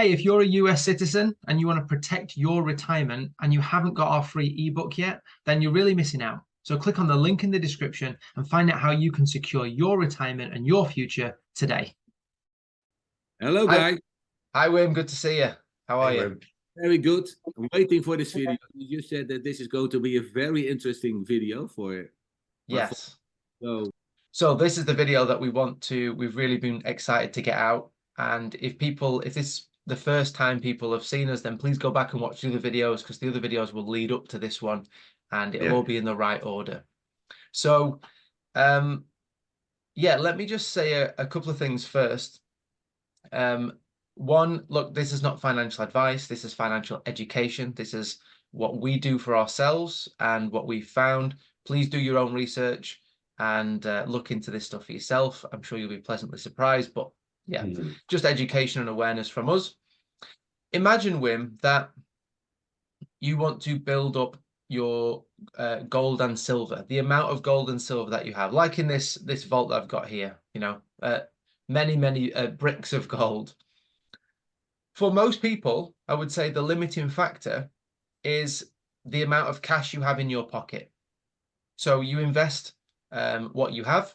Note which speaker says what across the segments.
Speaker 1: hey, if you're a US citizen and you want to protect your retirement and you haven't got our free ebook yet, then you're really missing out. So click on the link in the description and find out how you can secure your retirement and your future today.
Speaker 2: Hello,
Speaker 3: Hi,
Speaker 2: guys.
Speaker 3: hi, Wim. Good to see you. How are
Speaker 4: Hey,
Speaker 3: you?
Speaker 4: Wim.
Speaker 2: Very good. I'm waiting for this video. You said that this is going to be a very interesting video for
Speaker 3: Yes.
Speaker 2: so
Speaker 3: So this is the video that we've really been excited to get out. And if this is the first time people have seen us, then please go back and watch the other videos because the other videos will lead up to this one and it'll all be in the right order. So, yeah, let me just say a couple of things first. One, look, this is not financial advice. This is financial education. This is what we do for ourselves and what we found. Please do your own research and look into this stuff for yourself. I'm sure you'll be pleasantly surprised, but yeah, just education and awareness from us. Imagine, Wim, that you want to build up your gold and silver, the amount of gold and silver that you have, like in this vault that I've got here, you know, many bricks of gold. For most people, I would say the limiting factor is the amount of cash you have in your pocket. So you invest what you have,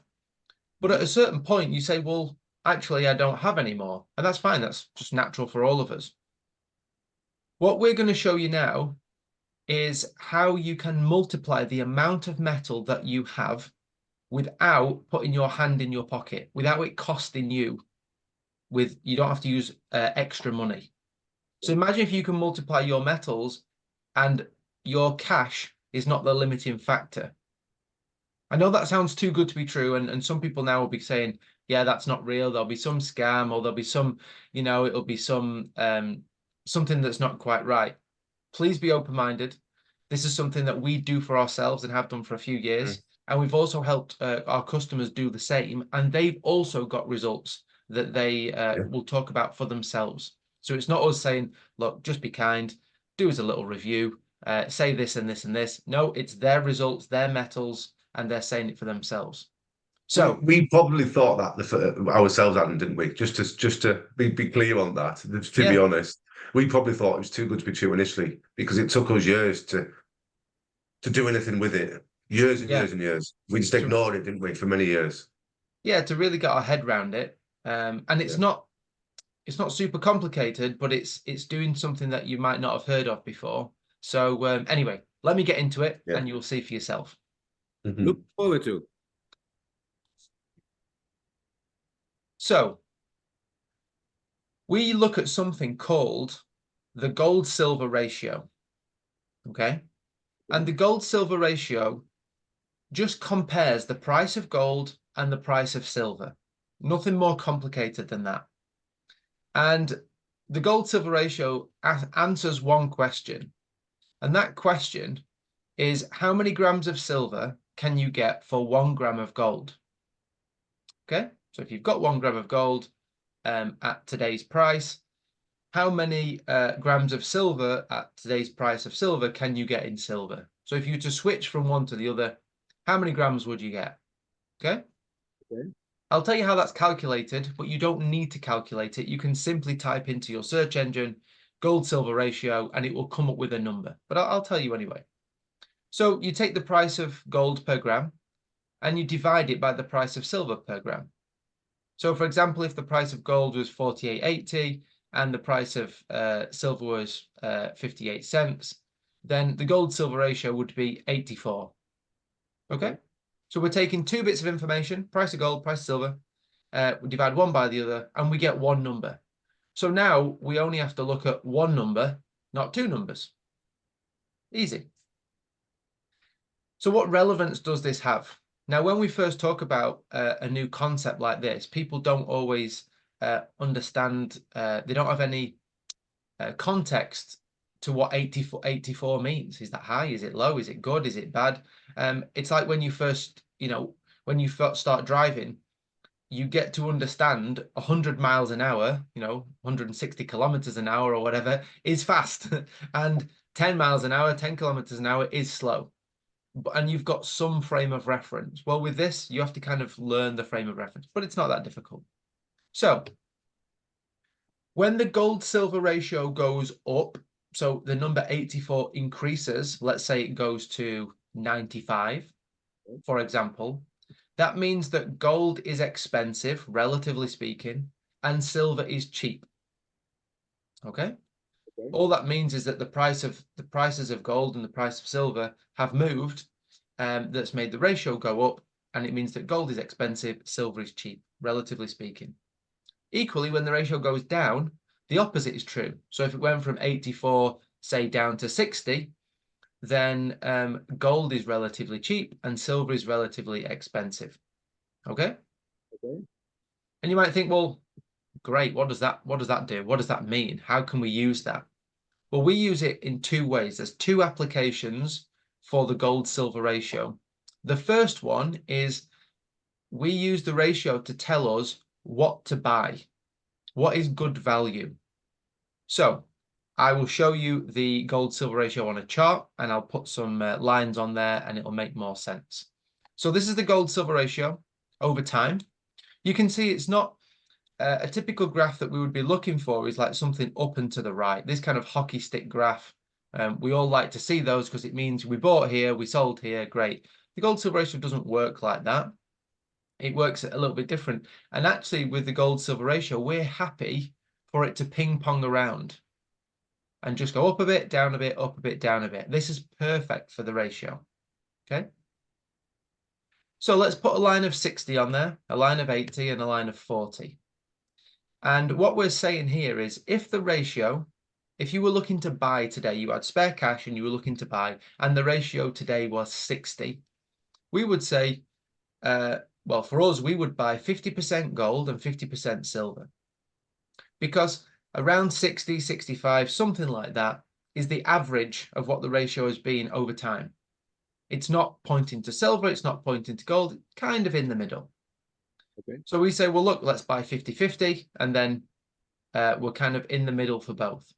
Speaker 3: but at a certain point you say, well, actually, I don't have any more. And that's fine. That's just natural for all of us. What we're going to show you now is how you can multiply the amount of metal that you have without putting your hand in your pocket, without it costing you. You don't have to use extra money. So imagine if you can multiply your metals and your cash is not the limiting factor. I know that sounds too good to be true, and some people now will be saying, yeah, that's not real. There'll be some scam, or there'll be some, you know, it'll be some something that's not quite right. Please be open-minded. This is something that we do for ourselves and have done for a few years. And we've also helped our customers do the same. And they've also got results that they will talk about for themselves. So it's not us saying, look, just be kind, do us a little review, say this and this and this. No, it's their results, their metals, and they're saying it for themselves. So
Speaker 4: we probably thought that ourselves, Adam, didn't we? Just to be clear on that, to be honest, we probably thought it was too good to be true initially because it took us years to do anything with it. Years and years and years. We just ignored it, didn't we, for many years? Yeah,
Speaker 3: to really get our head around it. And it's not super complicated, but it's doing something that you might not have heard of before. So anyway, let me get into it and you'll see for yourself.
Speaker 2: Look forward to.
Speaker 3: So we look at something called the gold-silver ratio, okay? And the gold-silver ratio just compares the price of gold and the price of silver. Nothing more complicated than that. And the gold-silver ratio answers one question. And that question is, how many grams of silver can you get for 1 gram of gold? Okay, so if you've got 1 gram of gold at today's price, how many grams of silver at today's price of silver can you get in silver? So if you were to switch from one to the other, how many grams would you get? Okay. I'll tell you how that's calculated, but you don't need to calculate it. You can simply type into your search engine gold-silver ratio and it will come up with a number. But I'll tell you anyway. So you take the price of gold per gram and you divide it by the price of silver per gram. So for example, if the price of gold was 48.80 and the price of silver was 58 cents, then the gold-silver ratio would be 84. Okay? So we're taking two bits of information, price of gold, price of silver, we divide one by the other, and we get one number. So now we only have to look at one number, not two numbers. Easy. So what relevance does this have? Now, when we first talk about a new concept like this, people don't always understand, they don't have any context to what 84 means. Is that high? Is it low? Is it good? Is it bad? It's like when you first, when you first start driving, you get to understand 100 miles an hour, 160 kilometers an hour or whatever is fast. And 10 miles an hour, 10 kilometers an hour is slow. And you've got some frame of reference. Well, with this, you have to kind of learn the frame of reference, but it's not that difficult. So When the gold-silver ratio goes up, so the number 84 increases, let's say it goes to 95, for example, that means that gold is expensive, relatively speaking, and silver is cheap. Okay? All that means is that the prices of gold and the price of silver have moved, that's made the ratio go up, and it means that gold is expensive, silver is cheap, relatively speaking. Equally, when the ratio goes down, the opposite is true. So if it went from 84, say, down to 60, then gold is relatively cheap and silver is relatively expensive. Okay?
Speaker 2: Okay.
Speaker 3: And you might think, well, great, what does that do? What does that mean? How can we use that? Well, we use it in two ways. There's two applications for the gold-silver ratio. The first one is we use the ratio to tell us what to buy. What is good value? So I will show you the gold-silver ratio on a chart, and I'll put some lines on there, and it'll make more sense. So this is the gold-silver ratio over time. You can see it's not a typical graph that we would be looking for is like something up and to the right. This kind of hockey stick graph, we all like to see those because it means we bought here, we sold here, great. The gold-silver ratio doesn't work like that. It works a little bit different. And actually with the gold-silver ratio, we're happy for it to ping pong around and just go up a bit, down a bit, up a bit, down a bit. This is perfect for the ratio, okay? So let's put a line of 60 on there, a line of 80 and a line of 40. And what we're saying here is if the ratio, if you were looking to buy today, you had spare cash and you were looking to buy, and the ratio today was 60, we would say, well, for us, we would buy 50% gold and 50% silver. Because around 60, 65, something like that, is the average of what the ratio has been over time. It's not pointing to silver, it's not pointing to gold, it's kind of in the middle.
Speaker 2: Okay.
Speaker 3: So we say, well, look, let's buy 50-50, and then we're kind of in the middle for both.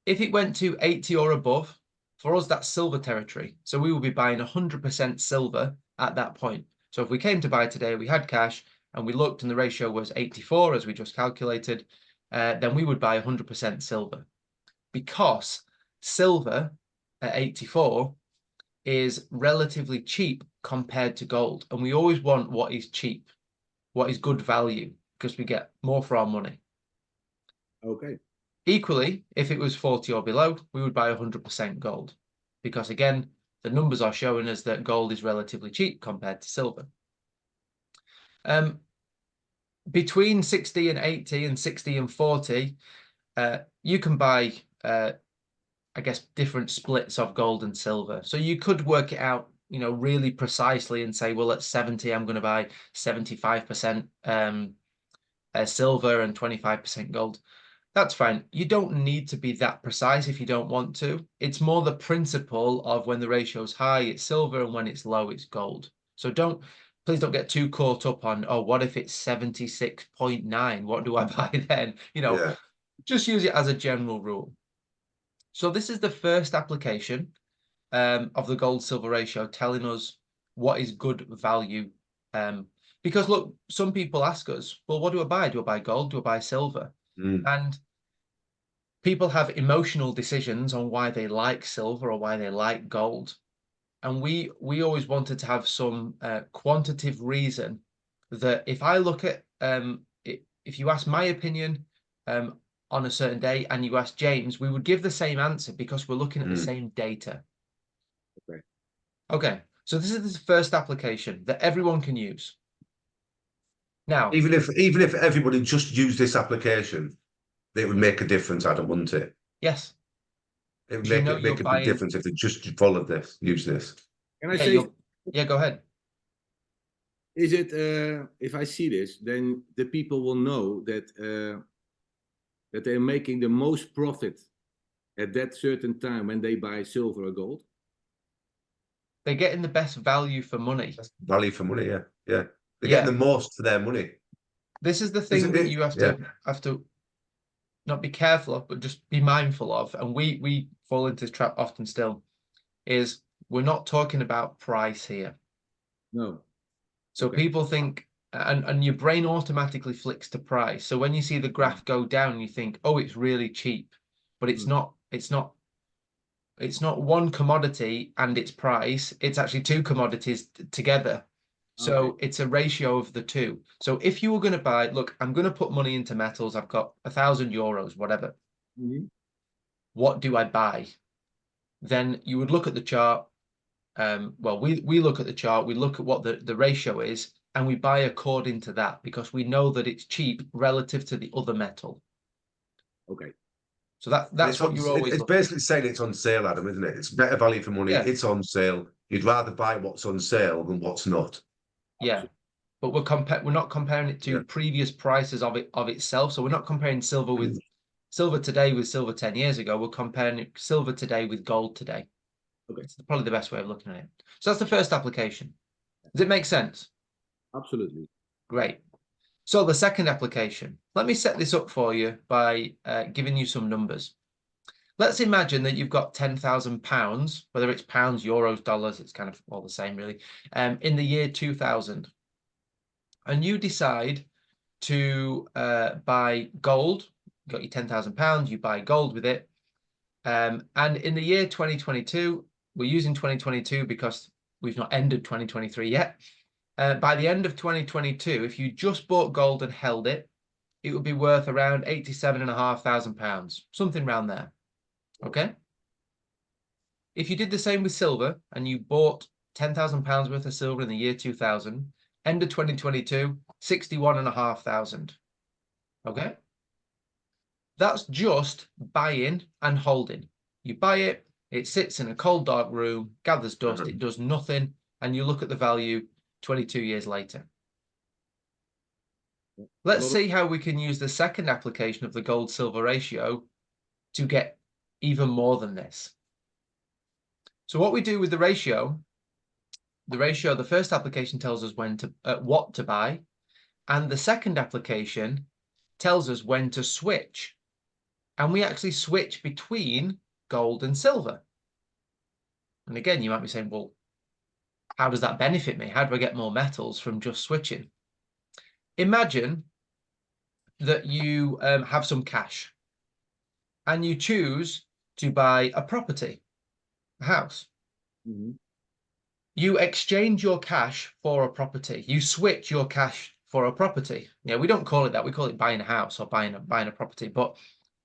Speaker 3: If it went to 80 or above, for us, that's silver territory. So we will be buying 100% silver at that point. So if we came to buy today, we had cash, and we looked and the ratio was 84, as we just calculated, then we would buy 100% silver. Because silver at 84 is relatively cheap compared to gold. And we always want what is cheap, what is good value, because we get more for our money.
Speaker 2: Okay.
Speaker 3: Equally, if it was 40 or below, we would buy 100% gold. Because again, the numbers are showing us that gold is relatively cheap compared to silver. Between 60 and 80 and 60 and 40, you can buy, I guess, different splits of gold and silver. So you could work it out, you know, really precisely and say, well, at 70, I'm going to buy 75% silver and 25% gold. That's fine. You don't need to be that precise if you don't want to. It's more the principle of when the ratio is high, it's silver, and when it's low, it's gold. So please don't get too caught up on, oh, what if it's 76.9? What do I buy then? You know,
Speaker 4: Yeah.
Speaker 3: just use it as a general rule. So this is the first application of the gold-silver ratio telling us what is good value. Because look, some people ask us, well, what do I buy? Do I buy gold? Do I buy silver? And people have emotional decisions on why they like silver or why they like gold. And we always wanted to have some quantitative reason that if I look at, if you ask my opinion on a certain day and you ask James, we would give the same answer because we're looking at the same data.
Speaker 2: Okay.
Speaker 3: Okay, so this is the first application that everyone can use. Now,
Speaker 4: Even if everybody just used this application, it would make a difference, Adam, wouldn't it?
Speaker 3: yes.
Speaker 4: It would
Speaker 3: Do you
Speaker 4: make
Speaker 3: know
Speaker 4: it
Speaker 3: you're
Speaker 4: make a big
Speaker 3: buying-
Speaker 4: difference if they just followed this, use this.
Speaker 2: Can I
Speaker 3: Yeah,
Speaker 2: say,
Speaker 3: yeah, go ahead.
Speaker 2: is it, if I see this, then the people will know that that they're making the most profit at that certain time when they buy silver or gold?
Speaker 3: They're getting the best value for money.
Speaker 4: That's value for money, yeah. Yeah. They're
Speaker 3: Yeah.
Speaker 4: getting the most for their money.
Speaker 3: This is the thing
Speaker 4: Isn't
Speaker 3: that
Speaker 4: it?
Speaker 3: you have
Speaker 4: Yeah.
Speaker 3: to not be careful of, but just be mindful of. And we fall into this trap often still, is we're not talking about price here.
Speaker 2: No.
Speaker 3: So
Speaker 2: Okay.
Speaker 3: people think and your brain automatically flicks to price. So when you see the graph go down, you think, oh, it's really cheap, but it's not. It's not one commodity and its price. It's actually two commodities together. So it's a ratio of the two. So if you were going to buy, look, I'm going to put money into metals. I've got €1,000, whatever. What do I buy? Then you would look at the chart. Well, we look at the chart. We look at what the ratio is, and we buy according to that because we know that it's cheap relative to the other metal.
Speaker 2: Okay.
Speaker 3: So that's what you're always.
Speaker 4: It's basically saying it's on sale, Adam, isn't it? It's better value for money.
Speaker 3: Yeah.
Speaker 4: It's on sale. You'd rather buy what's on sale than what's not.
Speaker 3: Yeah, but we're not comparing it to previous prices of itself. So we're not comparing silver with silver today with silver 10 years ago. We're comparing silver today with gold today.
Speaker 2: Okay.
Speaker 3: It's probably the best way of looking at it. So that's the first application. Does it make sense?
Speaker 2: Absolutely.
Speaker 3: Great. So the second application, let me set this up for you by giving you some numbers. Let's imagine that you've got £10,000, whether it's pounds, euros, dollars, it's kind of all the same really, in the year 2000. And you decide to buy gold. You've got your £10,000, you buy gold with it. And in the year 2022, we're using 2022 because we've not ended 2023 yet. By the end of 2022, if you just bought gold and held it, it would be worth around £87,500, something around there. Okay. If you did the same with silver and you bought £10,000 worth of silver in the year 2000, end of 2022, 61,500. Okay. That's just buying and holding. You buy it, it sits in a cold, dark room, gathers dust, it does nothing, and you look at the value 22 years later. Let's see how we can use the second application of the gold-silver ratio to get even more than this. So what we do with the ratio, the first application tells us what to buy, and the second application tells us when to switch. And we actually switch between gold and silver. And again, you might be saying, well, how does that benefit me? How do I get more metals from just switching? Imagine that you have some cash and you choose to buy a property, a house. You exchange your cash for a property. You switch your cash for a property. Yeah, we don't call it that. We call it buying a house or buying a property. But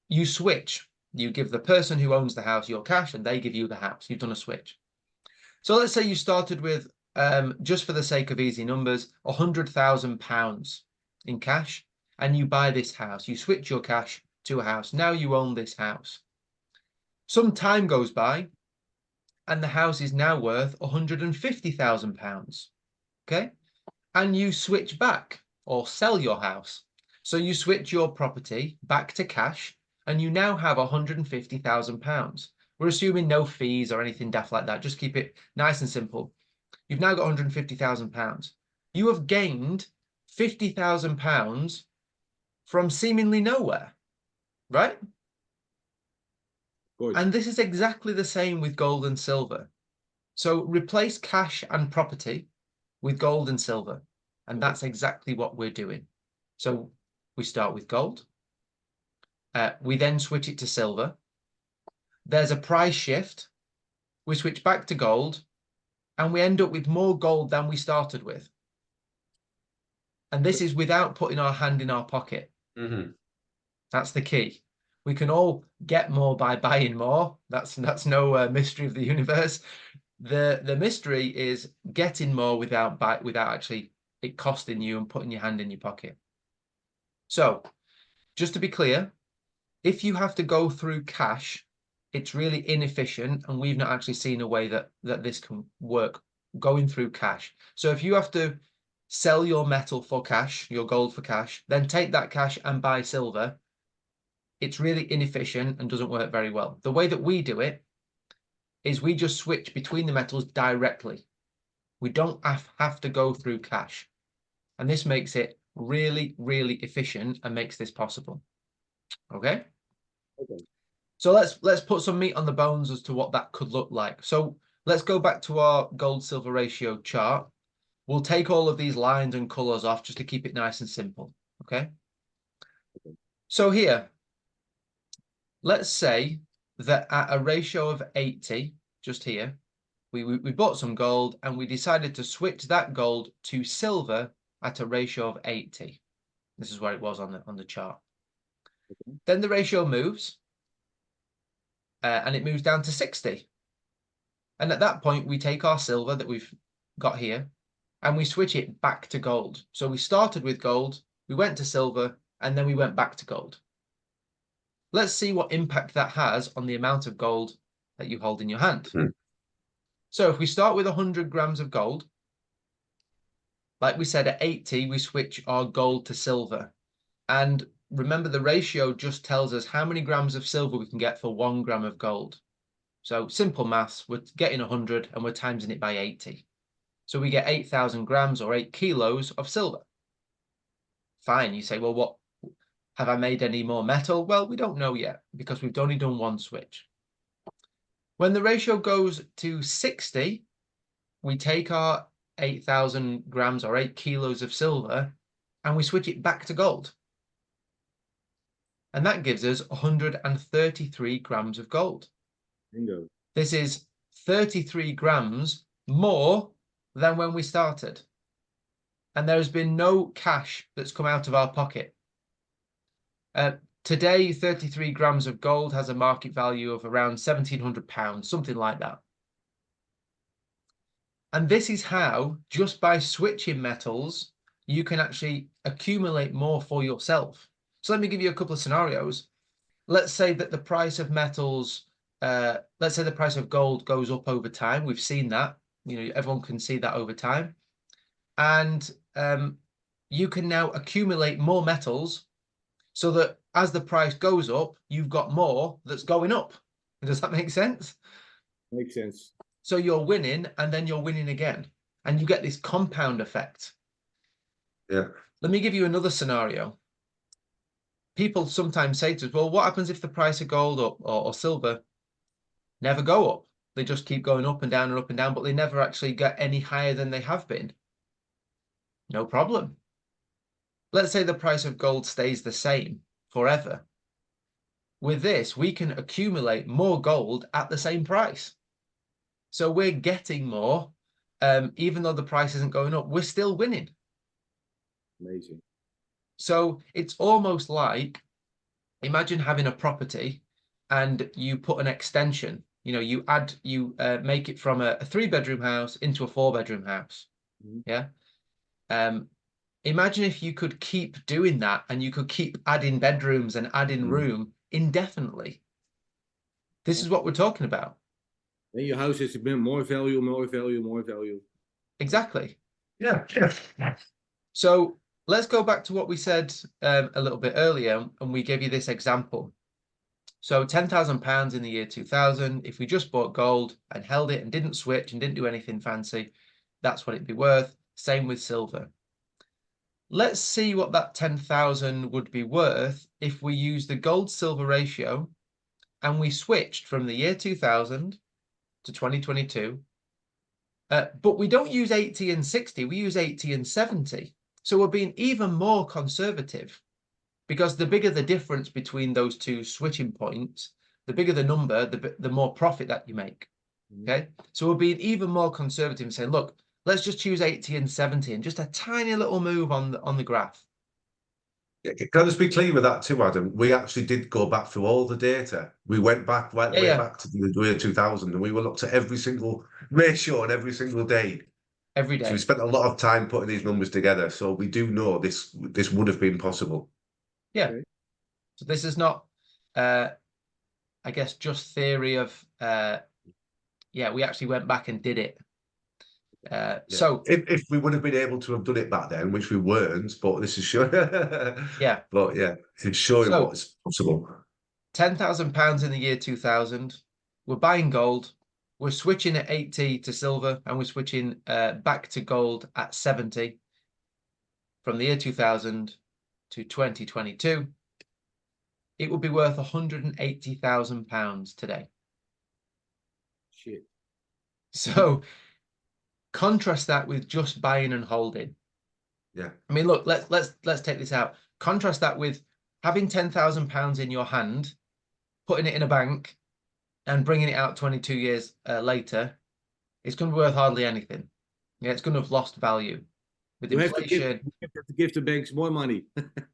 Speaker 3: you switch. You give the person who owns the house your cash and they give you the house. You've done a switch. So let's say you started with, just for the sake of easy numbers, £100,000 in cash, and you buy this house. You switch your cash to a house. Now you own this house. Some time goes by, and the house is now worth £150,000. Okay? And you switch back or sell your house. So you switch your property back to cash, and you now have £150,000. We're assuming no fees or anything daft like that. Just keep it nice and simple. You've now got £150,000. You have gained £50,000 from seemingly nowhere, right? And this is exactly the same with gold and silver. So replace cash and property with gold and silver. And that's exactly what we're doing. So we start with gold. We then switch it to silver. There's a price shift. We switch back to gold. And we end up with more gold than we started with. And this is without putting our hand in our pocket. That's the key. We can all get more by buying more. That's no mystery of the universe. The mystery is getting more without actually it costing you and putting your hand in your pocket. So, just to be clear, if you have to go through cash, it's really inefficient, and we've not actually seen a way that this can work going through cash. So if you have to sell your metal for cash, your gold for cash, then take that cash and buy silver, it's really inefficient and doesn't work very well. The way that we do it is we just switch between the metals directly. We don't have to go through cash. And this makes it really, really efficient and makes this possible. Okay?
Speaker 2: Okay.
Speaker 3: So let's put some meat on the bones as to what that could look like. So let's go back to our gold-silver ratio chart. We'll take all of these lines and colors off just to keep it nice and simple. Okay. So here, let's say that at a ratio of 80, just here, we bought some gold and we decided to switch that gold to silver at a ratio of 80. This is where it was on the chart.
Speaker 2: Okay.
Speaker 3: Then the ratio moves and it moves down to 60. And at that point, we take our silver that we've got here and we switch it back to gold. So we started with gold, we went to silver, and then we went back to gold. Let's see what impact that has on the amount of gold that you hold in your hand. So if we start with 100 grams of gold, like we said, at 80, we switch our gold to silver. And remember, the ratio just tells us how many grams of silver we can get for 1 gram of gold. So simple maths, we're getting 100 and we're timesing it by 80. So we get 8,000 grams or 8 kilos of silver. Fine, you say, well, what have I made any more metal? Well, we don't know yet because we've only done one switch. When the ratio goes to 60, we take our 8,000 grams or 8 kilos of silver and we switch it back to gold. And that gives us 133 grams of gold.
Speaker 2: Bingo.
Speaker 3: This is 33 grams more than when we started. And there has been no cash that's come out of our pocket. Today, 33 grams of gold has a market value of around £1,700, something like that. And this is how, just by switching metals, you can actually accumulate more for yourself. So let me give you a couple of scenarios. Let's say that the price of metals, let's say the price of gold goes up over time. We've seen that. You know, everyone can see that over time. And you can now accumulate more metals so that as the price goes up, you've got more that's going up. Does that make sense?
Speaker 2: Makes sense.
Speaker 3: So you're winning and then you're winning again. And you get this compound effect.
Speaker 4: Yeah.
Speaker 3: Let me give you another scenario. People sometimes say to us, well, what happens if the price of gold or silver never go up? They just keep going up and down and up and down, but they never actually get any higher than they have been. No problem. Let's say the price of gold stays the same forever. With this, we can accumulate more gold at the same price. So we're getting more, even though the price isn't going up, we're still winning.
Speaker 2: Amazing. So
Speaker 3: it's almost like, imagine having a property and you put an extension, you know, you make it from a 3-bedroom house into a 4-bedroom house.
Speaker 2: Mhm.
Speaker 3: Yeah. Imagine if you could keep doing that and you could keep adding bedrooms and adding room indefinitely. This is what we're talking about.
Speaker 2: then your house is a bit more value, more value, more value.
Speaker 3: Exactly.
Speaker 4: Yeah.
Speaker 3: So let's go back to what we said a little bit earlier, and we gave you this example. So £10,000 in the year 2000, if we just bought gold and held it and didn't switch and didn't do anything fancy, that's what it'd be worth. Same with silver. Let's see what that 10,000 would be worth if we use the gold-silver ratio and we switched from the year 2000 to 2022. But we don't use 80 and 60, we use 80 and 70. So we're being even more conservative because the bigger the difference between those two switching points, the bigger the number, the more profit that you make. Okay, so we're being even more conservative and saying, look, let's just choose 80 and 70 and just a tiny little move on the graph.
Speaker 4: Yeah, can I just be clear with that too, Adam? We actually did go back through all the data. We went back way back to the year 2000 and we looked at every single ratio on every single day.
Speaker 3: Every day.
Speaker 4: So we spent a lot of time putting these numbers together. So we do know this would have been possible.
Speaker 3: Yeah.
Speaker 2: Okay.
Speaker 3: So this is not, I guess, just theory of, yeah, we actually went back and did it. So
Speaker 4: if we would have been able to have done it back then, which we weren't, but this is showing.
Speaker 3: Yeah.
Speaker 4: But yeah, it's showing what's possible.
Speaker 3: £10,000 in the year 2000. We're buying gold. We're switching at 80 to silver, and we're switching back to gold at 70 from the year 2000 to 2022. It would be worth £180,000 today.
Speaker 2: Shit.
Speaker 3: So Contrast that with just buying and holding.
Speaker 4: Yeah.
Speaker 3: I mean, look, let's take this out. Contrast that with having £10,000 in your hand, putting it in a bank, and bringing it out 22 years later. It's going to be worth hardly anything. Yeah, it's going to have lost value with inflation.
Speaker 2: You have to give the banks more money.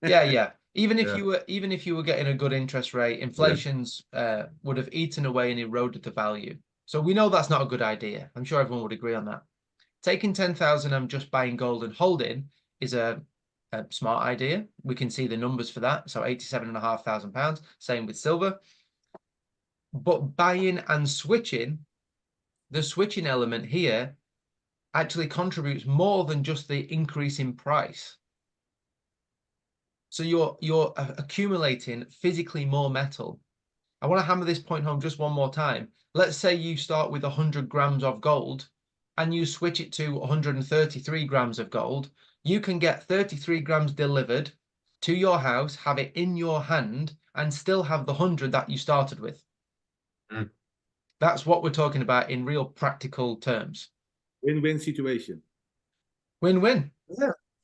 Speaker 3: Yeah. Even if
Speaker 4: Yeah.
Speaker 3: you were getting a good interest rate, inflation's would have eaten away and eroded the value. So we know that's not a good idea. I'm sure everyone would agree on that. Taking 10,000 and just buying gold and holding is a smart idea. We can see the numbers for that. So £87,500. Same with silver. But buying and switching, the switching element here actually contributes more than just the increase in price. So you're accumulating physically more metal. I want to hammer this point home just one more time. Let's say you start with 100 grams of gold and you switch it to 133 grams of gold. You can get 33 grams delivered to your house, have it in your hand, and still have the 100 that you started with.
Speaker 4: Mm.
Speaker 3: That's what we're talking about in real practical terms.
Speaker 2: Win-win situation.
Speaker 3: Win-win.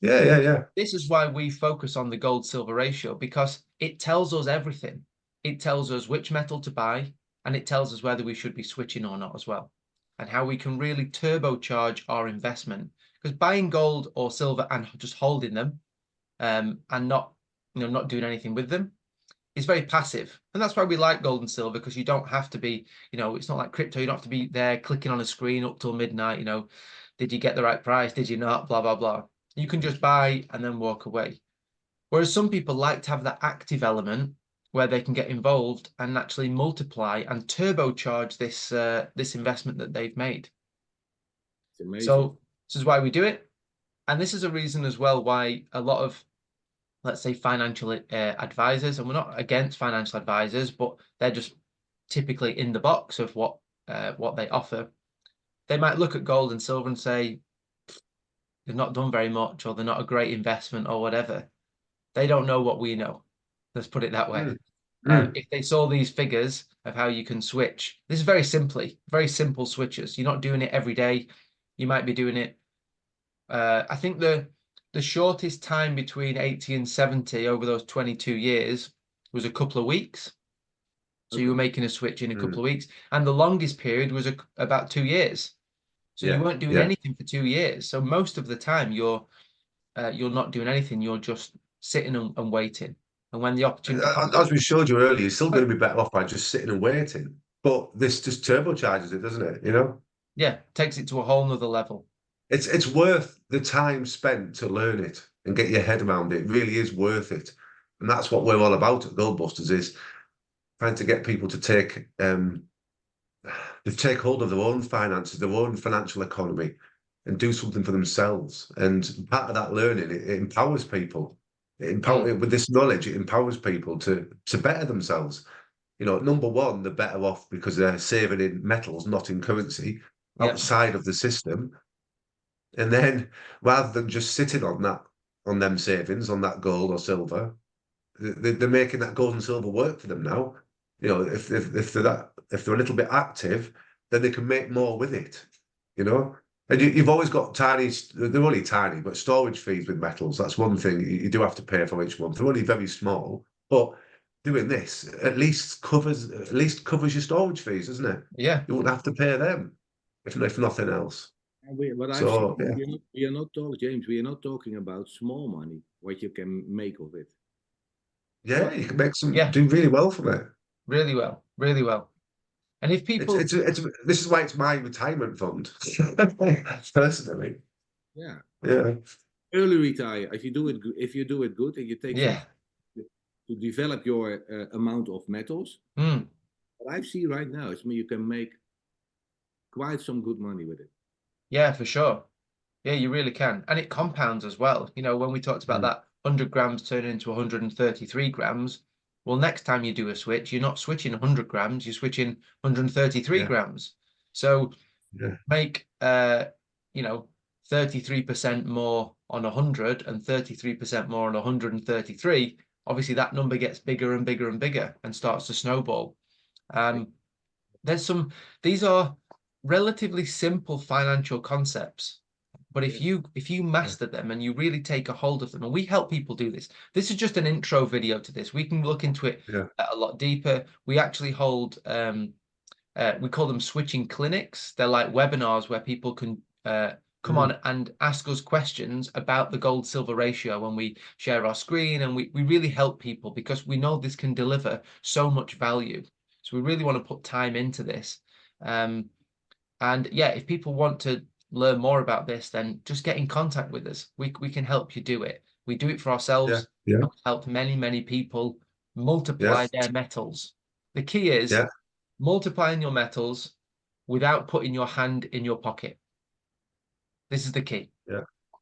Speaker 4: Yeah.
Speaker 3: This is why we focus on the gold-silver ratio, because it tells us everything. It tells us which metal to buy, and it tells us whether we should be switching or not as well, and how we can really turbocharge our investment. Because buying gold or silver and just holding them and not doing anything with them is very passive. And that's why we like gold and silver, because you don't have to be, it's not like crypto. You don't have to be there clicking on a screen up till midnight. Did you get the right price? Did you not? Blah, blah, blah. You can just buy and then walk away. Whereas some people like to have that active element where they can get involved and actually multiply and turbocharge this investment that they've made.
Speaker 2: It's amazing.
Speaker 3: So this is why we do it. And this is a reason as well why a lot of, let's say, financial advisors, and we're not against financial advisors, but they're just typically in the box of what they offer. They might look at gold and silver and say, they've not done very much, or they're not a great investment, or whatever. They don't know what we know. Let's put it that way. If they saw these figures of how you can switch, this is very simple switches. You're not doing it every day. You might be doing it. I think the shortest time between 80 and 70 over those 22 years was a couple of weeks. So you were making a switch in a couple of weeks, and the longest period was about 2 years. So you weren't doing anything for 2 years. So most of the time you're not doing anything. You're just sitting and waiting. And when the opportunity comes,
Speaker 4: as we showed you earlier, you're still going to be better off by just sitting and waiting. But this just turbocharges it, doesn't it?
Speaker 3: Yeah, takes it to a whole nother level.
Speaker 4: It's worth the time spent to learn it and get your head around it. It really is worth it. And that's what we're all about at Goldbusters, is trying to get people to take hold of their own finances, their own financial economy, and do something for themselves. And part of that learning, it empowers people. With this knowledge, it empowers people to better themselves. Number one, they're better off because they're saving in metals, not in currency, outside of the system. And then, rather than just sitting on them savings, on that gold or silver, they're making that gold and silver work for them now. If they're a little bit active, then they can make more with it. And you've always got they're only tiny, but storage fees with metals, that's one thing you do have to pay for each month. They're only very small, but doing this at least covers your storage fees, doesn't it?
Speaker 3: Yeah.
Speaker 4: You wouldn't have to pay them, if nothing else.
Speaker 2: We are not talking about small money, what you can make of it.
Speaker 4: Yeah, you can make do really well from it.
Speaker 3: Really well. And if people,
Speaker 4: this is why it's my retirement fund, personally.
Speaker 2: Yeah.
Speaker 4: Early
Speaker 2: retire if you do it good, and you take to develop your amount of metals. What I see right now is you can make quite some good money with it.
Speaker 3: Yeah, for sure. Yeah, you really can, and it compounds as well. When we talked about that 100 grams turning into 133 grams. Well, next time you do a switch, you're not switching 100 grams, you're switching 133 grams. So make, 33% more on 100 and 33% more on 133. Obviously, that number gets bigger and bigger and bigger and starts to snowball. These are relatively simple financial concepts. But if you master them and you really take a hold of them, and we help people do this. This is just an intro video to this. We can look into it a lot deeper. We actually hold we call them switching clinics. They're like webinars where people can come on and ask us questions about the gold silver ratio when we share our screen, and we really help people because we know this can deliver so much value. So we really want to put time into this. And yeah, if people want to learn more about this, then just get in contact with us. We can help you do it. We do it for ourselves.
Speaker 4: Yeah.
Speaker 3: Help many people multiply their metals. The key is multiplying your metals without putting your hand in your pocket. This is the key.
Speaker 4: Yeah.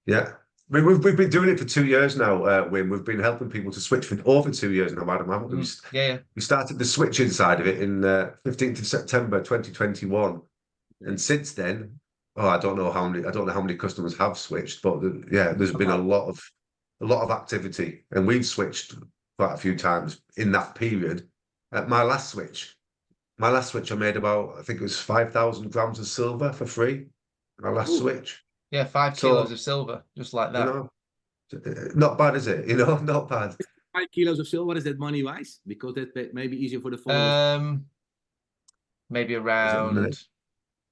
Speaker 4: I mean, we've been doing it for 2 years now, Wim. We've been helping people to switch for over 2 years now, Adam, haven't we? We started the switching side of it in 15th of September 2021. And since then, I don't know how many customers have switched, but there's been a lot of activity, and we've switched quite a few times in that period. My last switch I made about, I think it was 5,000 grams of silver for free. My last switch.
Speaker 3: Yeah, 5 kilos of silver, just like that.
Speaker 4: You know, not bad, is it? You know, not bad.
Speaker 2: 5 kilos of silver, what is that money-wise? Because that may be easier for the followers.
Speaker 3: Maybe around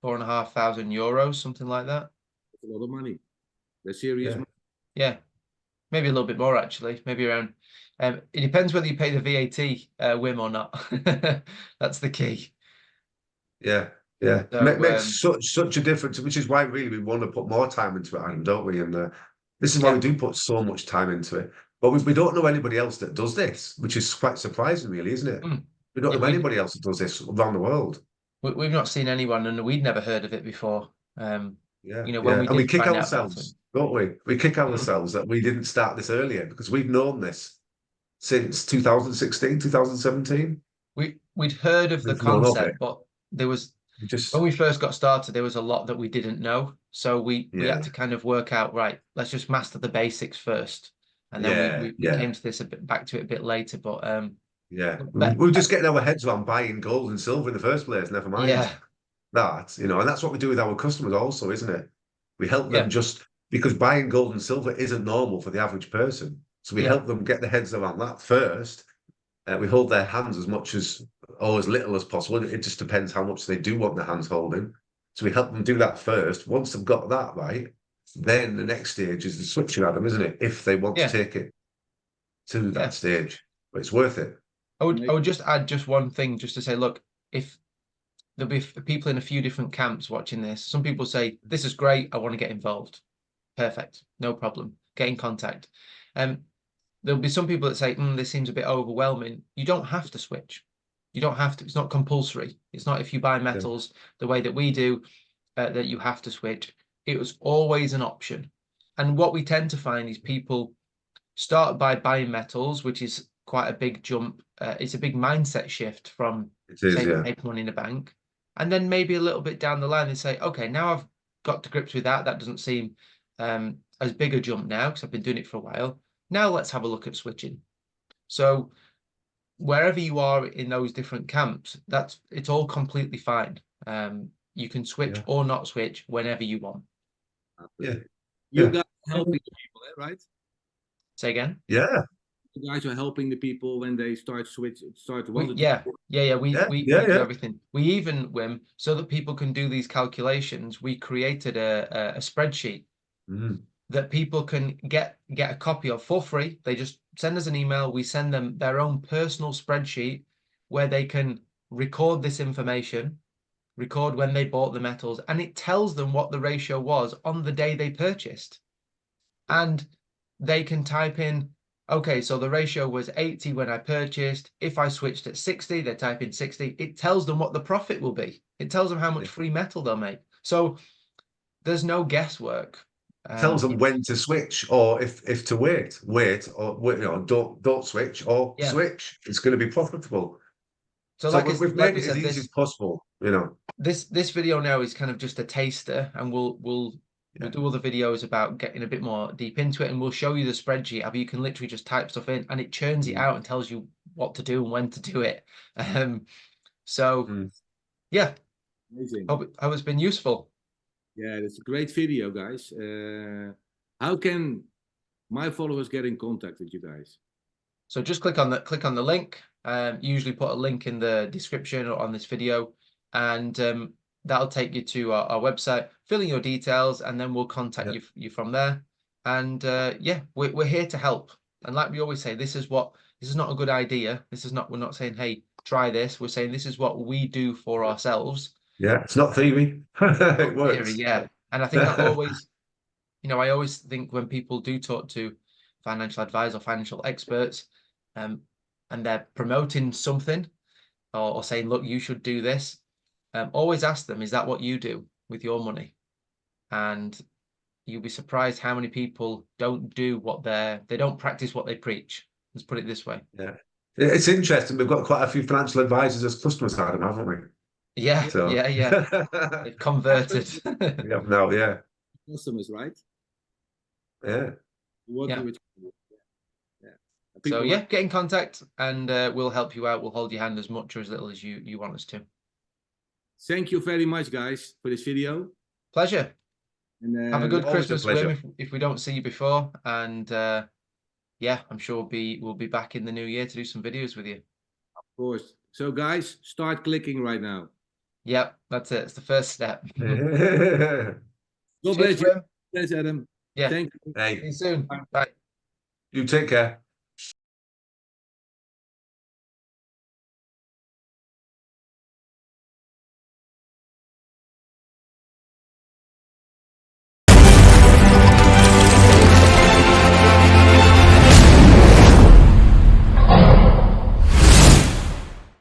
Speaker 3: 4,500 euros, something like that.
Speaker 2: That's a lot of money. That's serious money.
Speaker 3: Yeah, maybe a little bit more actually. Maybe around. It depends whether you pay the VAT, Wim, or not. That's the key.
Speaker 4: Yeah. So, makes such a difference, which is why really we want to put more time into it, Adam, don't we? And this is why we do put so much time into it. But we don't know anybody else that does this, which is quite surprising, really, isn't it? We don't know anybody else that does this around the world.
Speaker 3: We've not seen anyone, and we'd never heard of it before. When
Speaker 4: we kick ourselves, don't we? We kick ourselves that we didn't start this earlier, because we've known this since 2016, 2017.
Speaker 3: We'd heard of the concept, but there was when we first got started, there was a lot that we didn't know. So we had to kind of work out, right, let's just master the basics first. And then we came to this back to it a bit later. But
Speaker 4: we're just getting our heads around buying gold and silver in the first place, never mind that, you know, and that's what we do with our customers also, isn't it? We help them just because buying gold and silver isn't normal for the average person. So we help them get their heads around that first. We hold their hands as much as or as little as possible. It just depends how much they do want their hands holding. So we help them do that first. Once they've got that right, then the next stage is the switching, Adam, isn't it? If they want to take it to that stage, but it's worth it.
Speaker 3: I would just add just one thing, just to say, look, if there'll be people in a few different camps watching this, some people say, this is great, I want to get involved. Perfect, no problem. Get in contact. There'll be some people that say, this seems a bit overwhelming. You don't have to switch. You don't have to. It's not compulsory. It's not if you buy metals the way that we do that you have to switch. It was always an option. And what we tend to find is people start by buying metals, which is quite a big jump. It's a big mindset shift from saving paper money in the bank. And then maybe a little bit down the line, they say, okay, now I've got to grips with that. That doesn't seem as big a jump now because I've been doing it for a while. Now let's have a look at switching. So wherever you are in those different camps, it's all completely fine. You can switch or not switch whenever you want.
Speaker 2: You guys are helping the people, right?
Speaker 3: Say again?
Speaker 2: Yeah. You guys are helping the people when they start to want to
Speaker 3: we do everything. We even, Wim, so that people can do these calculations, we created a spreadsheet that people can get a copy of for free. They just send us an email. We send them their own personal spreadsheet where they can record this information, record when they bought the metals, and it tells them what the ratio was on the day they purchased. And they can type in, okay, so the ratio was 80 when I purchased. If I switched at 60, they type in 60. It tells them what the profit will be. It tells them how much free metal they'll make. So there's no guesswork.
Speaker 4: Tells them when to switch or if to wait, or don't switch or switch. It's going to be profitable. So like we've made it as easy as possible. You know,
Speaker 3: this video now is kind of just a taster, and we'll do other videos about getting a bit more deep into it, and we'll show you the spreadsheet how you can literally just type stuff in and it churns it out and tells you what to do and when to do it.
Speaker 2: Amazing.
Speaker 3: Hope it's been useful.
Speaker 2: Yeah, it's a great video, guys. How can my followers get in contact with you guys?
Speaker 3: So just click on the link. Usually put a link in the description or on this video, and that'll take you to our website. Fill in your details, and then we'll contact you from there. And yeah, we're here to help. And like we always say, this is not a good idea. We're not saying, hey, try this. We're saying this is what we do for ourselves.
Speaker 4: Yeah, it's not theory. It works.
Speaker 3: Theory, yeah. And I think that always, I always think when people do talk to financial advisors or financial experts, and they're promoting something or saying, look, you should do this, always ask them, is that what you do with your money? And you'll be surprised how many people don't do they don't practice what they preach. Let's put it this way.
Speaker 4: Yeah, it's interesting. We've got quite a few financial advisors as customers, Adam, haven't we?
Speaker 3: Yeah,
Speaker 4: So.
Speaker 3: yeah. They've converted.
Speaker 4: Yeah, no, yeah.
Speaker 2: Customers, right?
Speaker 4: Yeah.
Speaker 2: Working with.
Speaker 3: So yeah, get in contact and we'll help you out. We'll hold your hand as much or as little as you want us to.
Speaker 2: Thank you very much, guys, for this video.
Speaker 3: Pleasure.
Speaker 2: And
Speaker 3: have a good
Speaker 4: always
Speaker 3: Christmas,
Speaker 4: a pleasure.
Speaker 3: Wim, if we don't see you before. And yeah, I'm sure we'll be back in the new year to do some videos with you.
Speaker 2: Of course. So guys, start clicking right now.
Speaker 3: Yep, that's it. It's the first step.
Speaker 2: God bless you.
Speaker 3: Wim.
Speaker 2: Thanks, Adam.
Speaker 3: Yeah.
Speaker 2: Thank you.
Speaker 4: Hey,
Speaker 3: See you soon. Bye.
Speaker 4: you take care.